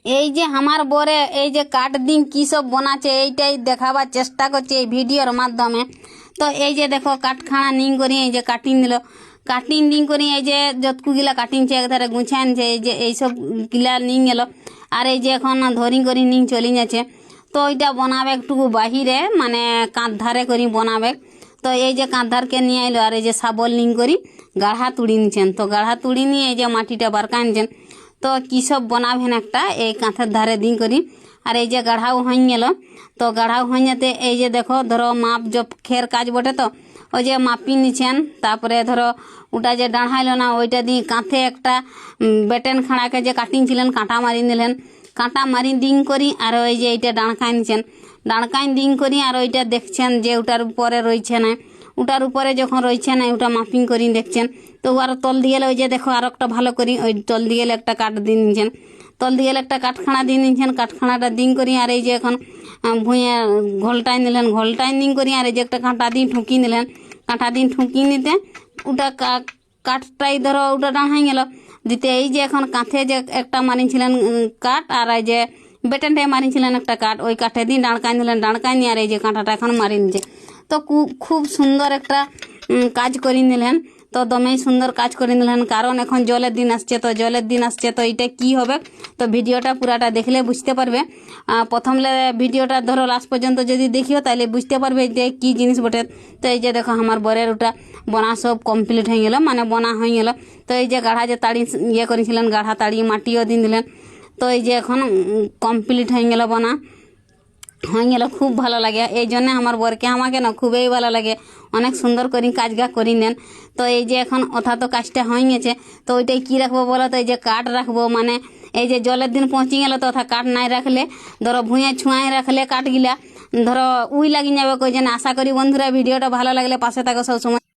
এই যে আমার বরে এই যে কাঠ দিন কী সব বানাচ্ছে এইটাই দেখাবার চেষ্টা করছে এই ভিডিওর মাধ্যমে। তো এই যে দেখো কাঠখানা নিং করি এই যে কাটিং দিল, কাটিং দিন করি এই যে যতকুগিলা কাটিংছে একধারে গুছে আনছে এই যে এইসব গিলা নিং গেল। আর এই যে এখন ধরি করি নিং চলি যাচ্ছে। তো ওইটা বানাবে একটু বাহিরে মানে কাঁধ ধারে করি বানাবে। তো এই যে কাঁধারকে নিয়ে আইলো আর এই যে শাবল নিং করি গাঢ়া তুড়ি নিচ্ছেন। তো গাঢ়া তুড়ি নিয়ে এই যে মাটিটা বারকা আনছেন। তো কী সব বানাবেন একটা এই কাঁথের ধারে দিন করি। আর এই যে গাঢ়াও হয়ে গেল। তো গাঢ়াও হয়ে যেতে এই যে দেখো ধরো মাপ জপ খের কাজ বটে। তো ওই যে মাপি নিচ্ছেন, তারপরে ধরো ওটা যে ডাঁড়াইলো না ওইটা দিয়ে কাঁথে একটা বেটেন খাড়াকে যে কাটিং ছিলেন কাঁটা মারি নিলেন, কাঁটা মারি দিন করি আর ওই যে এইটা ডাঁড়কাই নিচ্ছেন, ডাঁড়কাই দিন করি আর ওইটা দেখছেন যে ওটার উপরে রয়েছে না, ওটার উপরে যখন রয়েছে না ওটা মাপিং করি দেখছেন। তো আর তল দিয়ে ওই যে দেখো আর একটা ভালো করি ওই তল দিয়ে একটা কাঠ দিয়ে নিচ্ছেন, তল দিয়ে একটা কাঠখানা দিয়ে নিচ্ছেন, কাঠখানাটা দিন করি আর এই যে এখন ভুঁয়ে ঘোলটাই নিলেন, ঘোলটাই দিন করি আর এই যে একটা কাঁটা দিন ঠুকি নিলেন, কাঁটা দিন ঠুকি নিতে ওটা কাঠটাই ধরো ওটা ডাঁড়াই গেল দিতে। এই যে এখন কাঁথে যে একটা মারিছিলেন কাঠ আর এই যে বেটেনটাই মারিছিলেন একটা কাঠ, ওই কাঠে দিন ডাঁড়কাই নিলেন, ডাঁড়কাই নিয়ে আর এই যে কাঁটাটা এখন মারি নিচ্ছে। তো খুব সুন্দর একটা কাজ করে নিলেন। তো দমেই সুন্দর কাজ করে নিলেন, কারণ এখন জলের দিন আসছে। তো জলের দিন আসছে তো এটা কি হবে, তো ভিডিওটা পুরাটা দেখলে বুঝতে পারবে। প্রথমলে ভিডিওটা ধরো লাস্ট পর্যন্ত যদি দেখিও তাহলে বুঝতে পারবে যে কি জিনিস বটে। তো এই যে দেখো আমার বরের ওটা বোনা সব কমপ্লিট হয়ে গেল, মানে বোনা হয়ে গেল। তো এই যে গাঢ়া যে তাড়ি ইয়ে করেছিলেন গাঢ়া তাড়ি মাটিও দিন দিলেন। তো এই যে এখন কমপ্লিট হয়ে গেল বোনা হয়ে গেল, খুব ভালো লাগে। এই জন্য আমার বরকে আমাকে না খুবই ভালো লাগে, অনেক সুন্দর করে কাজগা করি নেন। তো এই যে এখন অথা তো কাজটা হয়ে গেছে। তো ওইটাই কী রাখবো বলো, তো এই যে কাঠ রাখবো, মানে এই যে জলের দিন পৌঁছে গেল তো অথা কাঠ নাই রাখলে ধরো ভুঁয়ে ছুঁয়ায় রাখলে কাঠগিলা ধরো উই লাগি যাবে কই যেন। আশা করি বন্ধুরা ভিডিওটা ভালো লাগলে পাশে থাকো সবসময়।